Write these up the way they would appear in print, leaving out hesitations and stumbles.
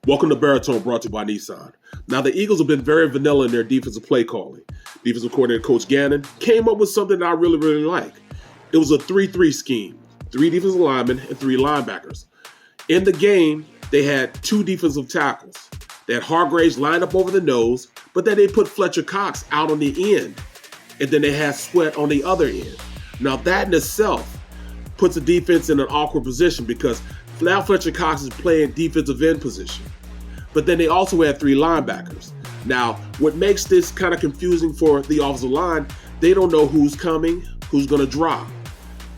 Welcome to Barrett Tone, brought to you by Nissan. Now, the Eagles have been very vanilla in their defensive play calling. Defensive coordinator Coach Gannon came up with something that I really like. It was a 3-3 scheme, 3 defensive linemen and 3 linebackers. In the game, they had 2 defensive tackles. They had Hargraves lined up over the nose, but then they put Fletcher Cox out on the end, and then they had Sweat on the other end. Now, that in itself puts the defense in an awkward position because now Fletcher Cox is playing defensive end position. But then they also had 3 linebackers. Now, what makes this kind of confusing for the offensive line, they don't know who's coming, who's going to drop.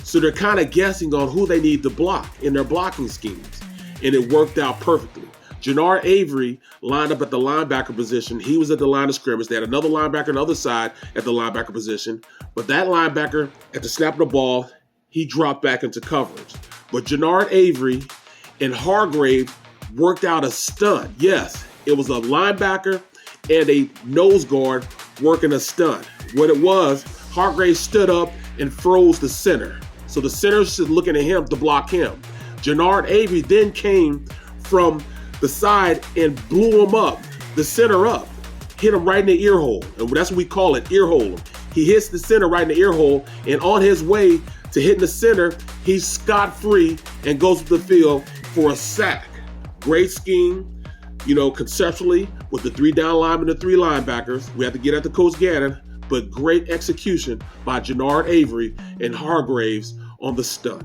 So they're kind of guessing on who they need to block in their blocking schemes. And it worked out perfectly. Jannard Avery lined up at the linebacker position. He was at the line of scrimmage. They had another linebacker on the other side at the linebacker position. But that linebacker, at the snap of the ball, he dropped back into coverage. But Jannard Avery and Hargrave worked out a stunt. Yes, it was a linebacker and a nose guard working a stunt. What it was, Hargrave stood up and froze the center. So the center was looking at him to block him. Jannard Avery then came from the side and blew him up, the center up, hit him right in the ear hole. And that's what we call it, ear hole. He hits the center right in the ear hole, and on his way to hitting the center, he's scot-free and goes to the field for a sack. Great scheme, conceptually with the 3 down linemen and 3 linebackers. We have to get at the Coach Gannon, but great execution by Jannard Avery and Hargraves on the stunt.